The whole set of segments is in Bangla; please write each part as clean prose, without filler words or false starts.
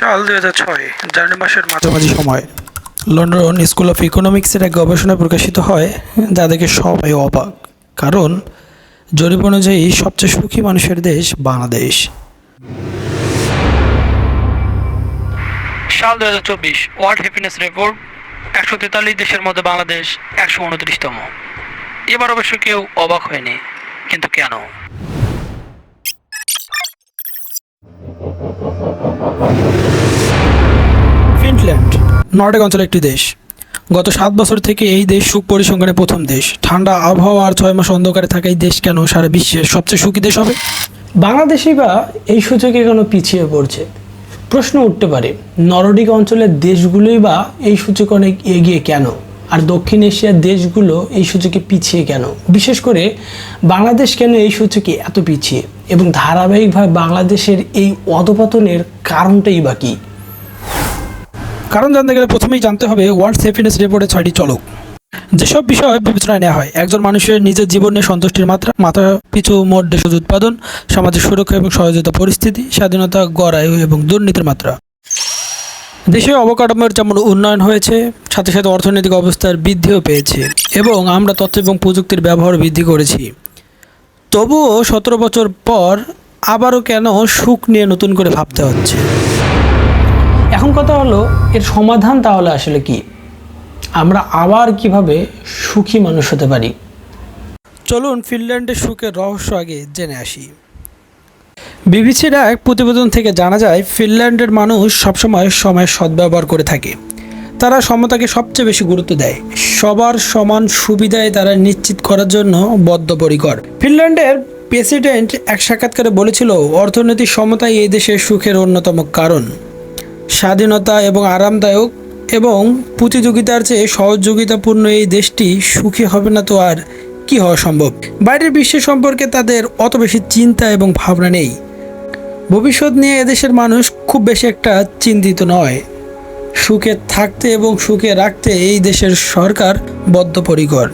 সাল 2006 জানুয়ারি মাসের মাঝামাঝি সময় লন্ডন স্কুল অফ ইকোনমিক্সের এক গবেষণা প্রকাশিত হয়, যা দেখে সবাই অবাক। কারণ জরিপ অনুযায়ী সবচেয়ে সুখী মানুষের দেশ বাংলাদেশ। সাল 2024 ওয়ার্ল্ড হ্যাপিনেস রিপোর্ট, 143 দেশের মধ্যে বাংলাদেশ 129তম। এবার অবশ্য কেউ অবাক হয়নি, কিন্তু কেন? ফিনল্যান্ড নর্ডিক অঞ্চলের একটি দেশ। গত 7 বছর থেকে এই দেশ সুখ পরিসংখ্যানের প্রথম দেশ। ঠান্ডা আবহাওয়া আর 6 মাস অন্ধকারে থাকা এই দেশ কেন সারা বিশ্বের সবচেয়ে সুখী দেশ হবে? বাংলাদেশই বা এই সূচকে কেন পিছিয়ে পড়ছে? প্রশ্ন উঠতে পারে, নর্ডিক অঞ্চলের দেশগুলোই বা এই সূচকে অনেক এগিয়ে কেন, আর দক্ষিণ এশিয়ার দেশগুলো এই সূচকে পিছিয়ে কেন? বিশেষ করে বাংলাদেশ কেন এই সূচকে এত পিছিয়ে, এবং ধারাবাহিকভাবে বাংলাদেশের এই অধপতনের কারণটাই বা কী? কারণ জানতে গেলে প্রথমেই জানতে হবে ওয়ার্ল্ড হ্যাপিনেস রিপোর্টের 6টি চলক। যেসব বিষয় বিবেচনায় নেওয়া হয়: একজন মানুষের নিজের জীবনে সন্তুষ্টির মাত্রা, মাথা পিছু মোট দেশজ উৎপাদন, সামাজিক সুরক্ষা এবং সহযোগিতা পরিস্থিতি, স্বাধীনতা, গড় আয়ু এবং দুর্নীতির মাত্রা। দেশে অবকাঠামোর যেমন উন্নয়ন হয়েছে, সাথে সাথে অর্থনৈতিক অবস্থার বৃদ্ধিও পেয়েছে, এবং আমরা তথ্য এবং প্রযুক্তির ব্যবহার বৃদ্ধি করেছি। তবুও 17 বছর পর আবারও কেন সুখ নিয়ে নতুন করে ভাবতে হচ্ছে? এখন কথা হলো, এর সমাধান তাহলে আসলে কি? আমরা আবার কিভাবে সুখী মানুষ হতে পারি? চলুন ফিনল্যান্ডের সুখের রহস্য আগে জেনে আসি। বিবিসির এক প্রতিবেদন থেকে জানা যায়, ফিনল্যান্ডের মানুষ সবসময় সময়ের সদ্ব্যবহার করে থাকে। তারা সমতাকে সবচেয়ে বেশি গুরুত্ব দেয়। সবার সমান সুবিধায় তারা নিশ্চিত করার জন্য বদ্ধপরিকর। ফিনল্যান্ডের প্রেসিডেন্ট এক সাক্ষাৎকারে বলেছিল, অর্থনৈতিক সমতাই এই দেশের সুখের অন্যতম কারণ। স্বাধীনতা এবং আরামদায়ক এবং প্রতিযোগিতার চেয়ে সহযোগিতাপূর্ণ এই দেশটি সুখী হবে না তো আর কি হওয়া সম্ভব? বাইরের বিশ্বের সম্পর্কে তাদের অত বেশি চিন্তা এবং ভাবনা নেই। ভবিষ্যৎ নিয়ে এদেশের মানুষ খুব বেশি একটা চিন্তিত নয়। সুখে থাকতে এবং সুখে রাখতে এই দেশের সরকার বদ্ধপরিকর।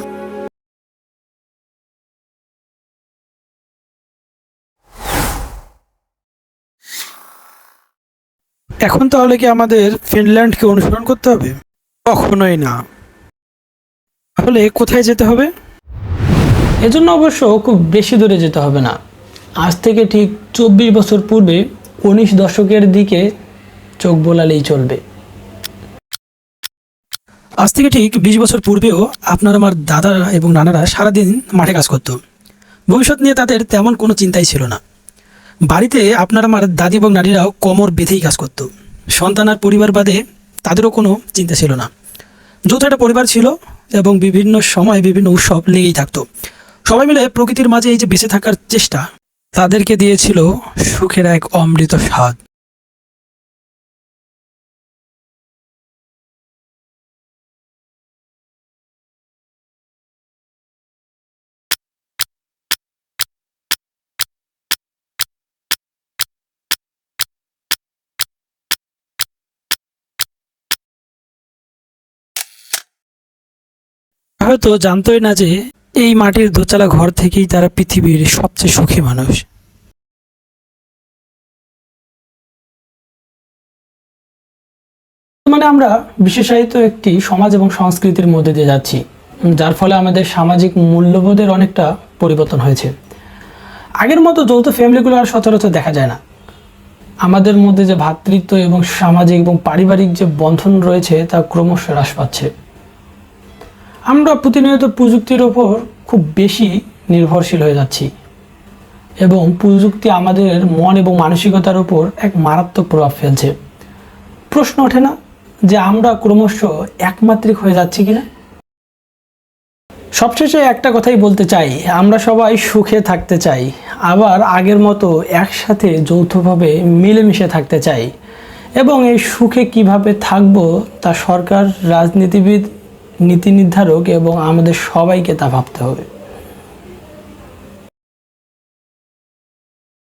এখন তাহলে কি আমাদের ফিনল্যান্ডকে অনুসরণ করতে হবে? কখনোই না। তাহলে কোথায় যেতে হবে? এজন্য অবশ্য খুব বেশি দূরে যেতে হবে না। আজ থেকে ঠিক 24 বছর পূর্বে 19 দশকের দিকে চোখ বোলালেই চলবে। আজ থেকে ঠিক 20 বছর পূর্বেও আপনার আমার দাদারা এবং নানারা সারাদিন মাঠে কাজ করত। ভবিষ্যৎ নিয়ে তাদের তেমন কোনো চিন্তাই ছিল না। বাড়িতে আপনার আমার দাদি এবং নারীরাও কোমর বেঁধেই কাজ করত। সন্তান আর পরিবার বাদে তাদেরও কোনো চিন্তা ছিল না। যৌথ একটা পরিবার ছিল এবং বিভিন্ন সময় বিভিন্ন উৎসব লেগেই থাকতো। সবাই মিলে প্রকৃতির মাঝে এই যে বেঁচে থাকার চেষ্টা তাদেরকে দিয়েছিল সুখের এক অমৃত স্বাদ। হয়তো জানতোই না যে এই মাটির দোতলা ঘর থেকেই তারা পৃথিবীর সবচেয়ে সুখী মানুষ। মানে আমরা বিশেষায়িত একটি সমাজ এবং সংস্কৃতির মধ্যে দিয়ে যাচ্ছি, যার ফলে আমাদের সামাজিক মূল্যবোধের অনেকটা পরিবর্তন হয়েছে। আগের মতো যৌথ ফ্যামিলিগুলো আর সচরাচর দেখা যায় না। আমাদের মধ্যে যে ভ্রাতৃত্ব এবং সামাজিক এবং পারিবারিক যে বন্ধন রয়েছে তা ক্রমশ হ্রাস পাচ্ছে। আমরা প্রতিনিয়ত প্রযুক্তির ওপর খুব বেশি নির্ভরশীল হয়ে যাচ্ছি, এবং প্রযুক্তি আমাদের মন এবং মানসিকতার উপর এক মারাত্মক প্রভাব ফেলছে। প্রশ্ন ওঠে না যে আমরা ক্রমশ একমাত্রিক হয়ে যাচ্ছি কিনা? সবশেষে একটা কথাই বলতে চাই, আমরা সবাই সুখে থাকতে চাই, আবার আগের মতো একসাথে যৌথভাবে মিলেমিশে থাকতে চাই। এবং এই সুখে কিভাবে থাকবো তা সরকার, রাজনীতিবিদ, নীতি নির্ধারক এবং আমাদের সবাইকে তা ভাবতে হবে।